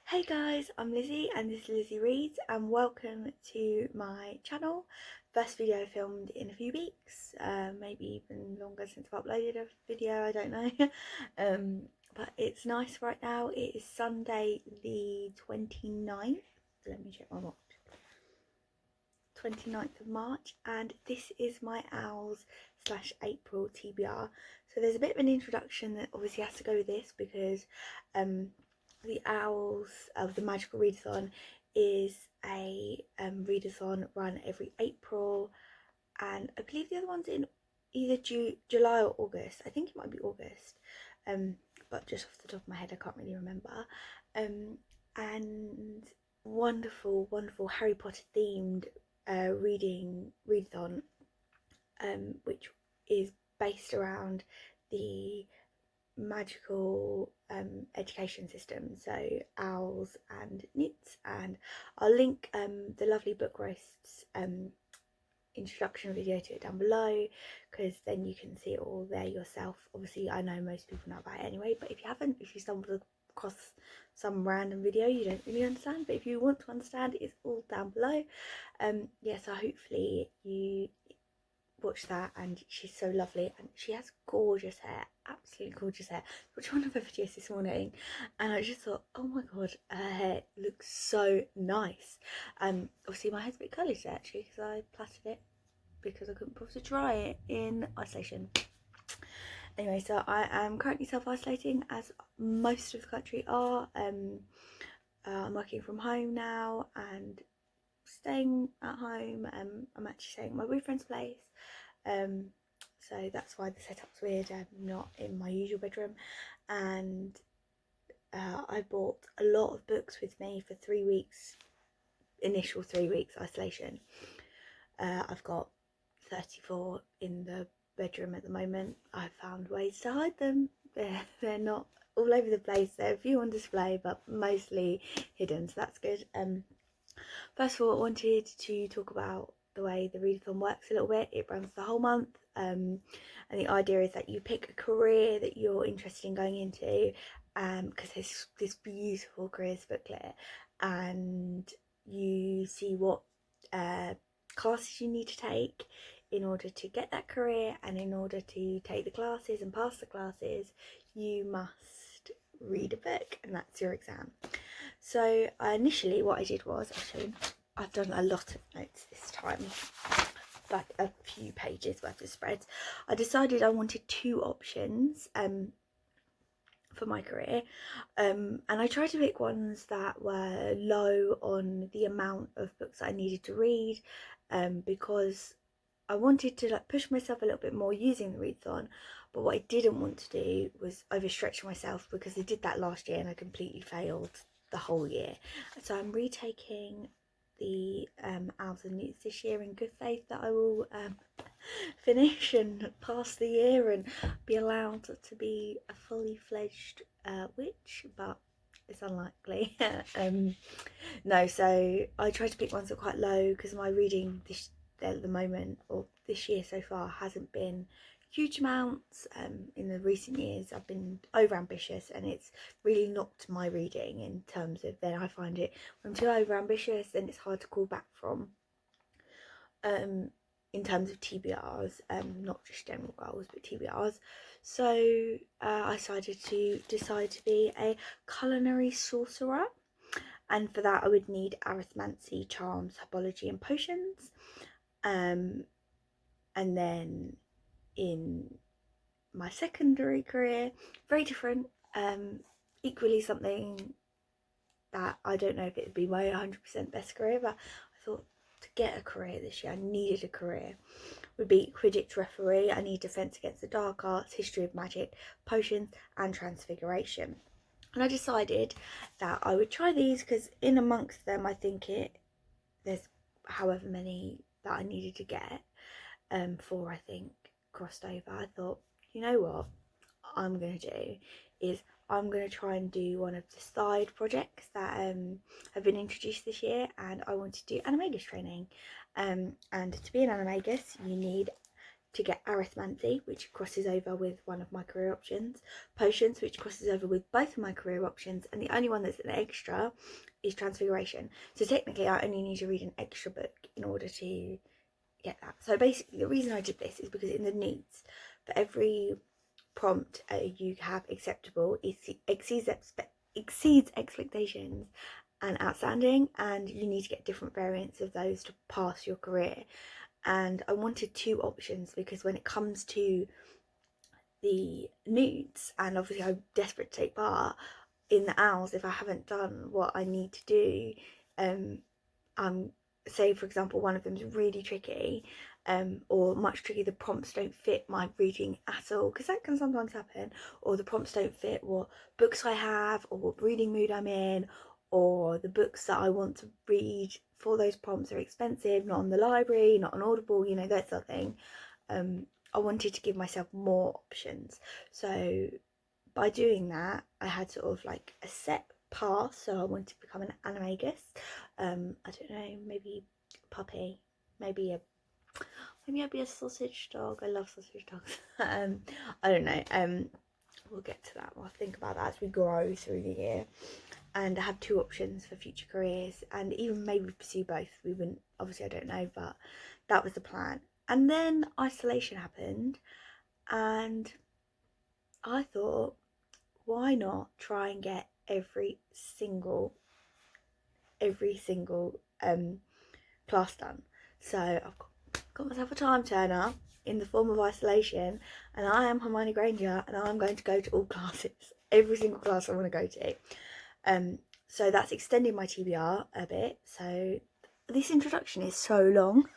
Hey guys, I'm Lizzie and this is Lizzie Reads and welcome to my channel. First video filmed in a few weeks, maybe even longer since I've uploaded a video, I don't know. But it's nice right now. It is Sunday the 29th, let me check my watch, 29th of March, and this is my Owls/April TBR. So there's a bit of an introduction that obviously has to go with this because the Owls of the Magical Readathon is a readathon run every April, and I believe the other one's in either July or August. I think it might be August, but just off the top of my head I can't really remember. And wonderful Harry Potter themed readathon, which is based around the magical education system, so owls and newts, and I'll link the lovely book roasts introduction video to it down below, because then you can see it all there yourself. Obviously I know most people know about it anyway, but if you haven't, if you stumbled across some random video you don't really understand, but if you want to understand, it's all down below. Yeah, so hopefully you watch that, and she's so lovely and she has gorgeous hair, absolutely gorgeous hair. Which one of her videos this morning, and I just thought, oh my god, her hair looks so nice. Obviously my hair's a bit curly today actually because I plaited it because I couldn't bother to dry it in isolation. Anyway, so I am currently self-isolating as most of the country are. I'm working from home now and staying at home. I'm actually staying at my boyfriend's place, so that's why the setup's weird. I'm not in my usual bedroom, and I bought a lot of books with me for 3 weeks, initial 3 weeks isolation. I've got 34 in the bedroom at the moment. I've found ways to hide them. They're not all over the place. There are a few on display, but mostly hidden, so that's good. First of all, I wanted to talk about the way the readathon works a little bit. It runs the whole month, and the idea is that you pick a career that you're interested in going into, because there's this beautiful careers booklet, and you see what classes you need to take in order to get that career, and in order to take the classes and pass the classes you must read a book, and that's your exam. So initially what I did was, actually I've done a lot of notes this time, like a few pages worth of spreads. I decided I wanted 2 options for my career, and I tried to pick ones that were low on the amount of books that I needed to read, because I wanted to like push myself a little bit more using the readathon. But what I didn't want to do was overstretch myself, because I did that last year and I completely failed the whole year. So I'm retaking the Owls and Newts this year in good faith that I will finish and pass the year and be allowed to be a fully fledged witch, but it's unlikely. No, so I tried to pick ones that are quite low, because my reading this at the moment, or this year so far, hasn't been huge amounts. In the recent years I've been over ambitious, and it's really knocked my reading in terms of, then I find it, when I'm too over ambitious then it's hard to call back from, in terms of TBRs, not just general goals but TBRs. So I decided to be a culinary sorcerer, and for that I would need arithmancy, charms, herbology and potions. And then in my secondary career, very different, equally something that I don't know if it would be my 100% best career, but I thought to get a career this year, I needed a career, would be Quidditch referee. I need defence against the dark arts, history of magic, potions and transfiguration. And I decided that I would try these, because in amongst them I think there's however many that I needed to get, 4 I think crossed over. I thought, you know what I'm going to do is I'm going to try and do one of the side projects that have been introduced this year, and I want to do animagus training. And to be an animagus you need to get arithmancy, which crosses over with one of my career options, potions, which crosses over with both of my career options, and the only one that's an extra is transfiguration. So technically I only need to read an extra book in order to get that. So basically the reason I did this is because in the needs, for every prompt you have acceptable, exceeds expectations and outstanding, and you need to get different variants of those to pass your career. And I wanted 2 options because when it comes to the nudes, and obviously I'm desperate to take part in the owls, if I haven't done what I need to do, say for example one of them is really tricky, or much tricky, the prompts don't fit my reading at all, because that can sometimes happen, or the prompts don't fit what books I have or what reading mood I'm in, or the books that I want to read for those prompts are expensive, not on the library, not on Audible, you know, that sort of thing. I wanted to give myself more options, so by doing that I had sort of like a set path. So I wanted to become an animagus, I don't know, maybe a puppy, maybe I'd be a sausage dog. I love sausage dogs. I don't know, we'll get to that. We'll think about that as we grow through the year. And I have 2 options for future careers, and even maybe pursue both. We wouldn't, obviously I don't know, but that was the plan. And then isolation happened, and I thought, why not try and get every single class done? So I've got myself a time turner in the form of isolation, and I am Hermione Granger, and I'm going to go to all classes, every single class I want to go to. So that's extending my TBR a bit. So this introduction is so long.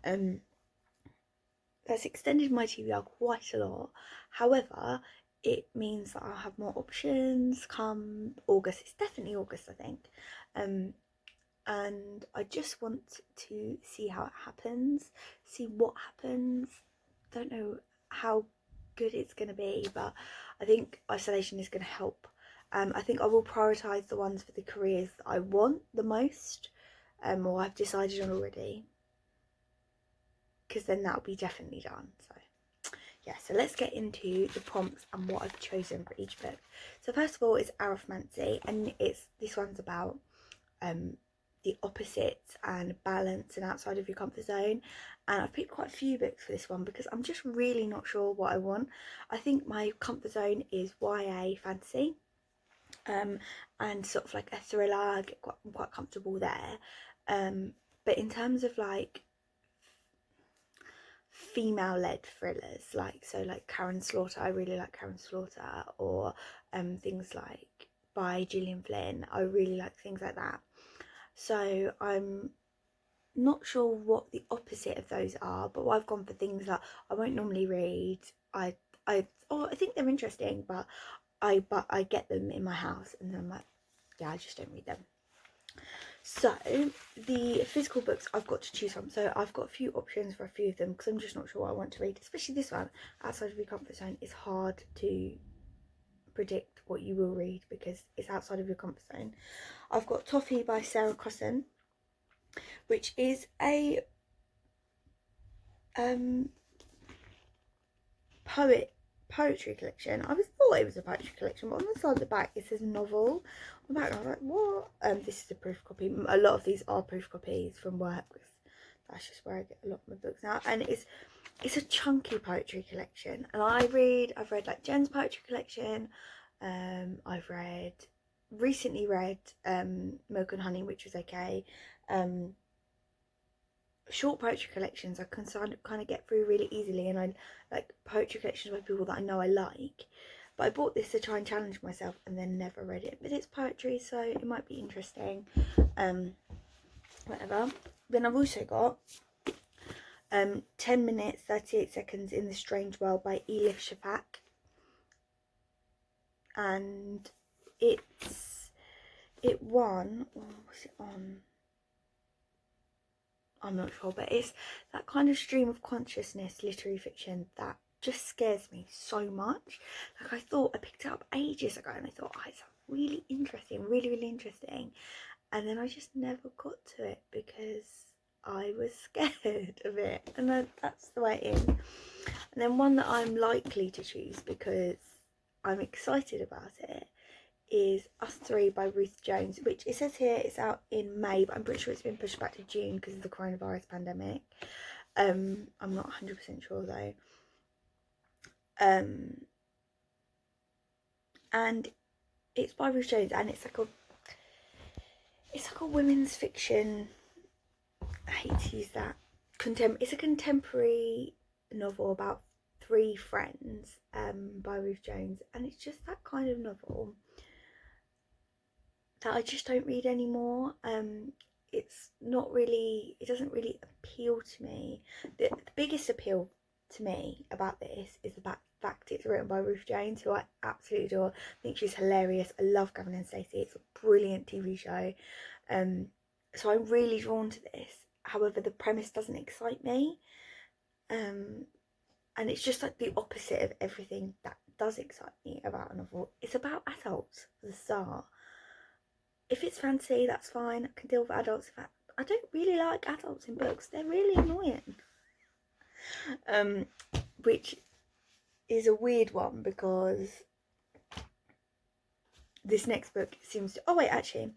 That's extended my TBR quite a lot. However, it means that I'll have more options come August. It's definitely August, I think. And I just want to see how it happens, see what happens. Don't know how good it's going to be, but I think isolation is going to help. I think I will prioritise the ones for the careers that I want the most, or I've decided on already, because then that'll be definitely done. So yeah, so let's get into the prompts and what I've chosen for each book. So first of all is arithmancy, and this one's about the opposites and balance and outside of your comfort zone. And I've picked quite a few books for this one because I'm just really not sure what I want. I think my comfort zone is YA fantasy, and sort of like a thriller. I'm quite comfortable there, but in terms of like female-led thrillers, like Karen Slaughter, I really like Karen Slaughter, or things like by Gillian Flynn, I really like things like that. So I'm not sure what the opposite of those are, but I've gone for things that I won't normally read. I think they're interesting, but I get them in my house, and then I'm like, yeah, I just don't read them. So the physical books I've got to choose from. So I've got a few options for a few of them because I'm just not sure what I want to read. Especially this one, outside of your comfort zone. It's hard to predict what you will read because it's outside of your comfort zone. I've got Toffee by Sarah Crossan, which is a poetry collection. I thought it was a poetry collection, but on the side of the back it says novel. On the back I was like, what? This is a proof copy. A lot of these are proof copies from work. That's just where I get a lot of my books now. And it's a chunky poetry collection. And I've read like Jen's poetry collection. I've recently read Milk and Honey, which was okay. Short poetry collections I can kind of get through really easily, and I like poetry collections by people that I know I like. But I bought this to try and challenge myself and then never read it. But it's poetry, so it might be interesting. Whatever. Then I've also got 10 minutes 38 seconds in the Strange World by Elif Shafak, and it won, what's it on? I'm not sure, but it's that kind of stream of consciousness literary fiction that just scares me so much. Like, I picked it up ages ago and I thought, oh, it's really interesting, really, really interesting. And then I just never got to it because I was scared of it, and that's the way it is. And then one that I'm likely to choose because I'm excited about it is Us Three by Ruth Jones, which it says here it's out in May, but I'm pretty sure it's been pushed back to June because of the coronavirus pandemic. I'm not 100% sure though. And it's by Ruth Jones, and it's like a women's fiction. I hate to use that. It's a contemporary novel about three friends, by Ruth Jones, and it's just that kind of novel that I just don't read anymore. It doesn't really appeal to me. The biggest appeal to me about this is the fact it's written by Ruth Jones, who I absolutely adore. I think she's hilarious. I love Gavin and Stacey. It's a brilliant TV show. So I'm really drawn to this. However, the premise doesn't excite me. And it's just like the opposite of everything that does excite me about a novel. It's about adults for the start. If it's fantasy, that's fine. I can deal with adults. I don't really like adults in books. They're really annoying. Which is a weird one because this next book seems to... Oh wait, actually,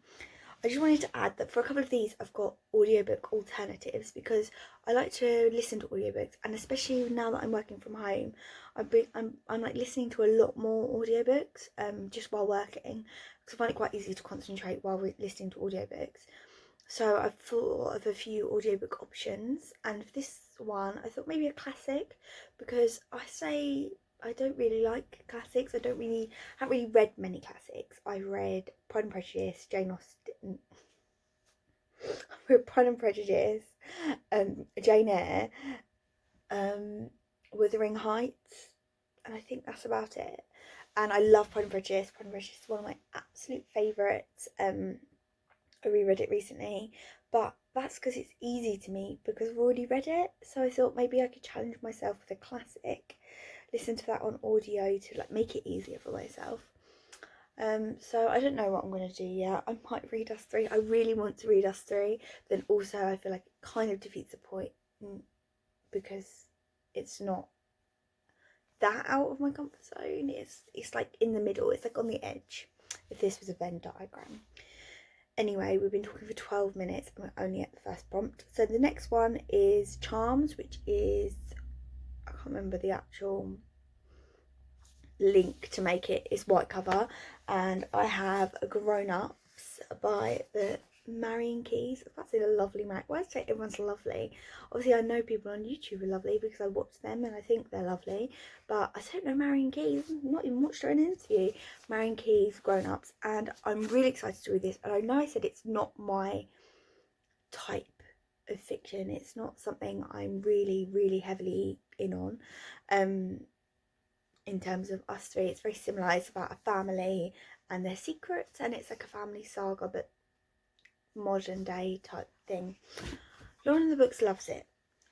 I just wanted to add that for a couple of these I've got audiobook alternatives because I like to listen to audiobooks, and especially now that I'm working from home, I'm like listening to a lot more audiobooks just while working, because I find it quite easy to concentrate while listening to audiobooks. So I've thought of a few audiobook options, and for this one I thought maybe a classic, because I don't really like classics. I haven't really read many classics. I read Pride and Prejudice, Jane Austen. I read Pride and Prejudice, Jane Eyre, Wuthering Heights, and I think that's about it. And I love Pride and Prejudice. Pride and Prejudice is one of my absolute favourites. I reread it recently, but that's because it's easy to me because I've already read it. So I thought maybe I could challenge myself with a classic, listen to that on audio to like make it easier for myself. So I don't know what I'm going to do yet. I might read Us Three. I really want to read Us Three. Then also I feel like it kind of defeats the point because it's not that out of my comfort zone. It's like in the middle. It's like on the edge, if this was a Venn diagram. Anyway, we've been talking for 12 minutes and we're only at the first prompt. So the next one is Charms, which is... I can't remember the actual link to make it. It's white cover, and I have a Grown Ups by the Marion Keys. That's a lovely Why did I say everyone's lovely? Obviously I know people on YouTube are lovely because I watch them and I think they're lovely, but I don't know Marion Keys. I've not even watched her in an interview. Marion Keys, Grown Ups, and I'm really excited to read this. And I know I said it's not my type of fiction. It's not something I'm really heavily in on. In terms of Us Three, it's very similar. It's about a family and their secrets, and it's like a family saga but modern day type thing. Lauren in the Books loves it.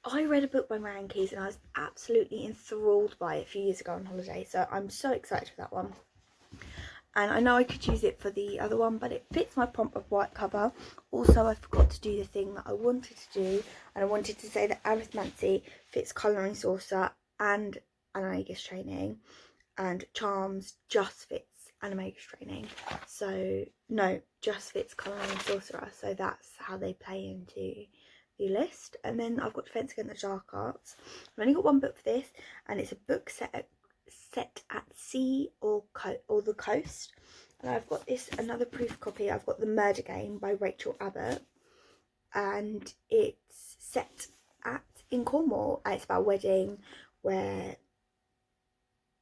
I read a book by Marion Keys and I was absolutely enthralled by it a few years ago on holiday, so I'm so excited for that one. And I know I could use it for the other one, but it fits my prompt of white cover. Also, I forgot to do the thing that I wanted to do, and I wanted to say that Arithmancy fits Colouring Saucer and Animagus Training, and Charms just fits Animagus Training. So no, just fits Colouring Sorcerer. So that's how they play into the list. And then I've got Defence Against the Dark Arts. I've only got one book for this, and it's a book set at sea or the coast. And I've got another proof copy. I've got The Murder Game by Rachel Abbott, and it's set in Cornwall. And it's about a wedding where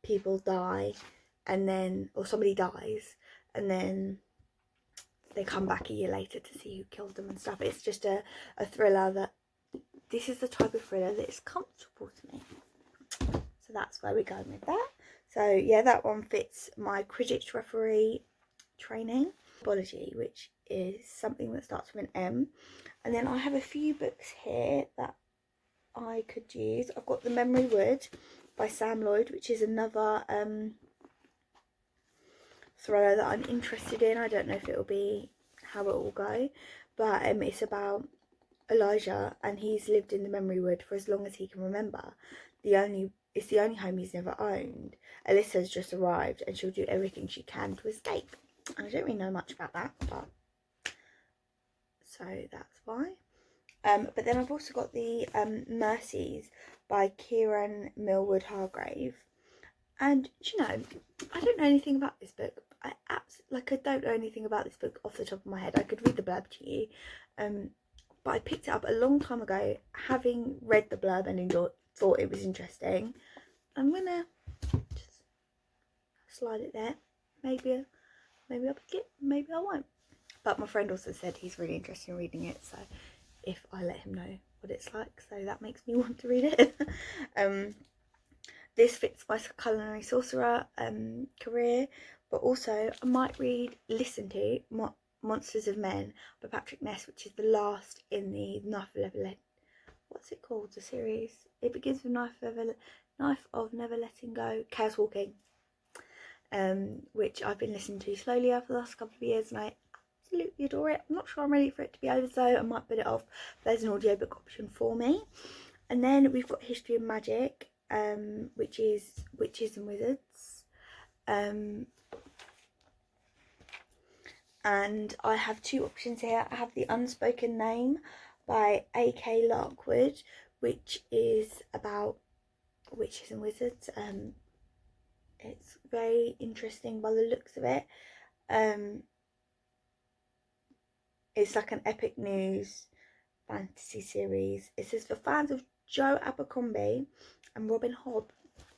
people die, and then, or somebody dies, and then they come back a year later to see who killed them and stuff. It's just a thriller this is the type of thriller that is comfortable to me. So that's where we're going with that. So yeah, that one fits my Quidditch referee training. Biology, which is something that starts with an M. And then I have a few books here that I could use. I've got The Memory Wood by Sam Lloyd, which is another thriller that I'm interested in. I don't know if it'll be how it will go, but it's about Elijah, and he's lived in the memory wood for as long as he can remember. It's the only home he's never owned. Alyssa's just arrived and she'll do everything she can to escape. And I don't really know much about that, but so that's why. But then I've also got the Mercies by Kieran Millwood Hargrave. And you know, I don't know anything about this book. I don't know anything about this book off the top of my head. I could read the blurb to you, but I picked it up a long time ago, having read the blurb and thought it was interesting. I'm gonna just slide it there. Maybe I'll pick it. Maybe I won't. But my friend also said he's really interested in reading it, so if I let him know what it's like, so that makes me want to read it. This fits my culinary sorcerer career, but also I might listen to Monsters of Men by Patrick Ness, which is the last in the what's it called, the series? It begins with Knife of Never Letting Go, Chaos Walking, which I've been listening to slowly over the last couple of years, and I absolutely adore it. I'm not sure I'm ready for it to be over, so I might put it off. There's an audiobook option for me. And then we've got History of Magic, which is Witches and Wizards, and I have two options here. I have The Unspoken Name by A.K. Larkwood, which is about witches and wizards. It's very interesting by the looks of it. It's like an epic news fantasy series. It says for fans of Joe Abercrombie and Robin Hobb,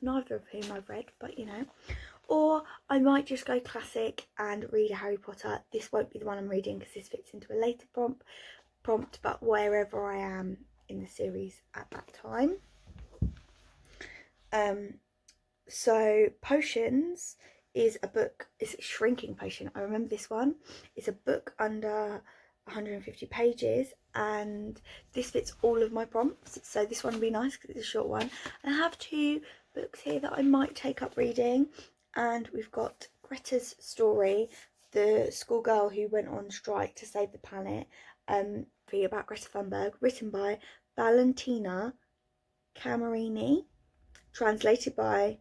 neither of whom I've read, but you know. Or I might just go classic and read a Harry Potter. This won't be the one I'm reading because this fits into a later prompt, but wherever I am in the series at that time. So Potions is a book. It's a Shrinking Potion. I remember this one. It's a book under 150 pages, and this fits all of my prompts, so this one will be nice because it's a short one. And I have two books here that I might take up reading, and we've got Greta's Story, the schoolgirl who went on strike to save the planet, about Greta Thunberg, written by Valentina Camerini, translated by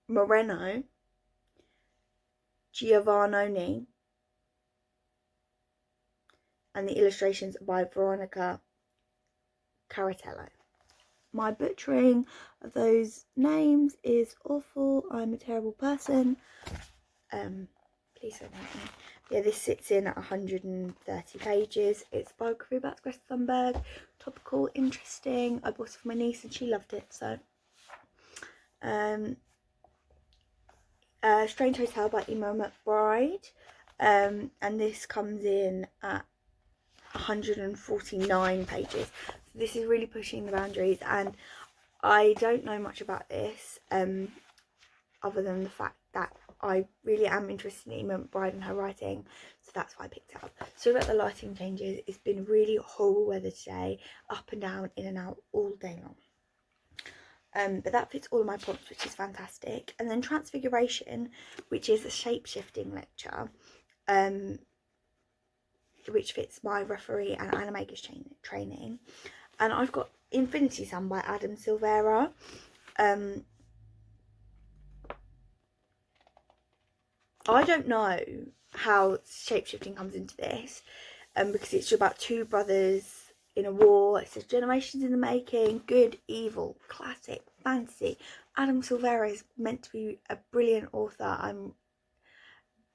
Moreno Giovannoni, and the illustrations by Veronica Caratello. My butchering of those names is awful. I'm a terrible person. Please don't hate me. Yeah, this sits in at 130 pages. It's a biography about Greta Thunberg. Topical, interesting. I bought it for my niece and she loved it. So, Strange Hotel by Emma McBride. And this comes in at 149 pages. So this is really pushing the boundaries, and I don't know much about this other than the fact that I really am interested in Emma McBride and her writing, so that's why I picked it up. So about the lighting changes, it's been really horrible weather today, up and down, in and out all day long. But that fits all of my prompts, which is fantastic. And then Transfiguration, which is a shape-shifting lecture, which fits my referee and animators training. And I've got Infinity Sun by Adam Silvera. I don't know how shapeshifting comes into this, because it's about two brothers in a war. It says generations in the making, good, evil, classic, fantasy. Adam Silvera is meant to be a brilliant author.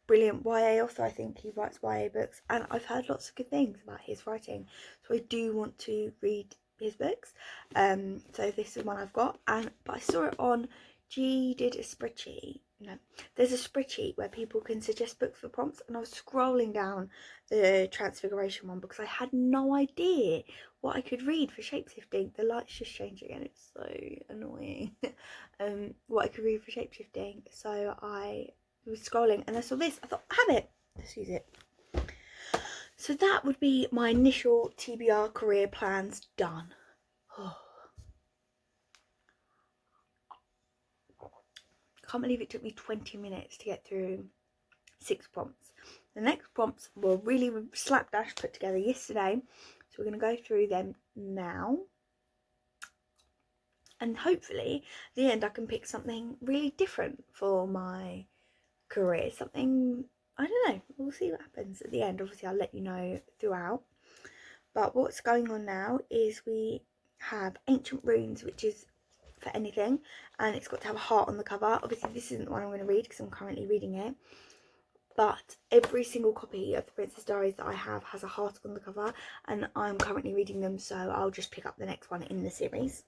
Brilliant YA author. I think he writes YA books, and I've heard lots of good things about his writing, so I do want to read his books. So this is one I've got, but I saw it on did a spreadsheet. No, there's a spreadsheet where people can suggest books for prompts, and I was scrolling down the Transfiguration one because I had no idea what I could read for shapeshifting. The light's just changing and it's so annoying. What I could read for shapeshifting, so I was scrolling and I saw this. I thought, I have it, let's use it. So that would be my initial TBR career plans done. Can't believe it took me 20 minutes to get through 6 prompts. The next prompts were really slapdash put together yesterday, so we're going to go through them now. And hopefully, at the end, I can pick something really different for my career. Something, I don't know, we'll see what happens at the end. Obviously, I'll let you know throughout. But what's going on now is we have Ancient Runes, which is for anything, and it's got to have a heart on the cover. Obviously, this isn't the one I'm going to read because I'm currently reading it. But every single copy of the Princess Diaries that I have has a heart on the cover, and I'm currently reading them, so I'll just pick up the next one in the series.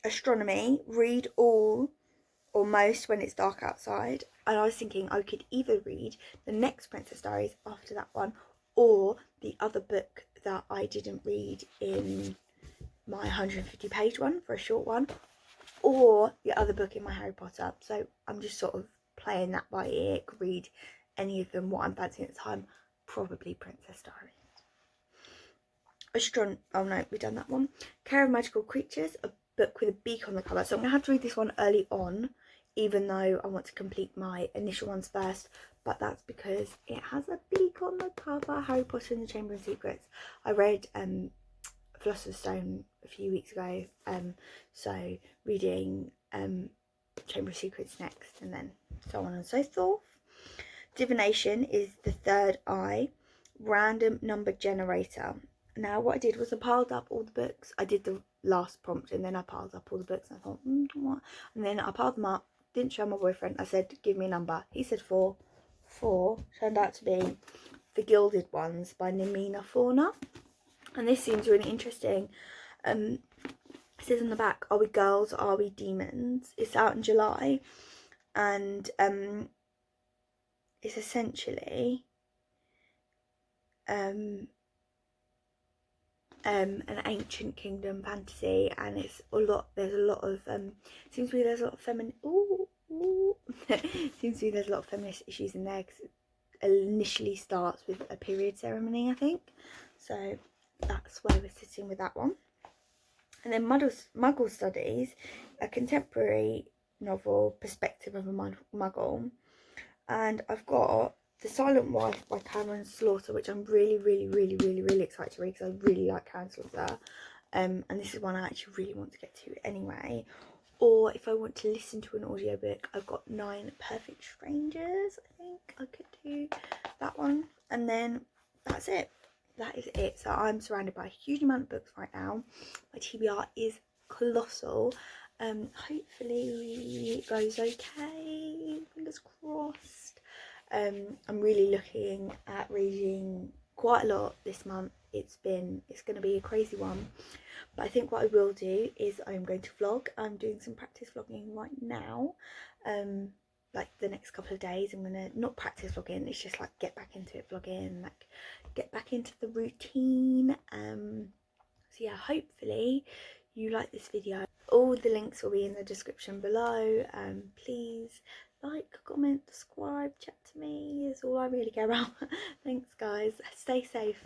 Astronomy, read all or most when it's dark outside. And I was thinking I could either read the next Princess Diaries after that one, or the other book that I didn't read in my 150-page one for a short one, or the other book in my Harry Potter. So I'm just sort of playing that by ear. Could read any of them, what I'm fancying at the time. Probably Princess Diaries. Oh no, we've done that one. Care of Magical Creatures, a book with a beak on the cover. So I'm going to have to read this one early on, even though I want to complete my initial ones first. But that's because it has a beak on the cover. Harry Potter and the Chamber of Secrets. I read Philosopher's Stone a few weeks ago. So reading Chamber of Secrets next, and then so on and so forth. Divination is the third eye. Random number generator. Now what I did was I piled up all the books. I did the last prompt and then I piled up all the books, and I thought, what? And then I piled them up, didn't show my boyfriend. I said, give me a number. He said 4. 4 turned out to be The Gilded Ones by Nimina Fauna. And this seems really interesting. It says on the back, are we girls, are we demons? It's out in July, and it's essentially an ancient kingdom fantasy, and it's a lot. There's a lot of seems to be there's a lot of seems to be there's a lot of feminist issues in there, because it initially starts with a period ceremony, I think. So that's where we're sitting with that one. And then Muggle Studies, a contemporary novel perspective of a Muggle, and I've got The Silent Wife by Karen Slaughter, which I'm really excited to read, because I really like Karen Slaughter. And this is one I actually really want to get to anyway. Or if I want to listen to an audiobook, I've got 9 Perfect Strangers. I think I could do that one. And then that's it. That is it. So I'm surrounded by a huge amount of books right now. My TBR is colossal. Hopefully it goes okay. Fingers crossed. I'm really looking at reading quite a lot this month. It's going to be a crazy one, but I think what I will do is I'm going to vlog. I'm doing some practice vlogging right now. Like the next couple of days, I'm gonna not practice vlogging. It's just like get back into it, vlogging, like get back into the routine. So yeah, hopefully you like this video. All the links will be in the description below. Please like, comment, subscribe, chat to me is all I really care about. Thanks guys, stay safe.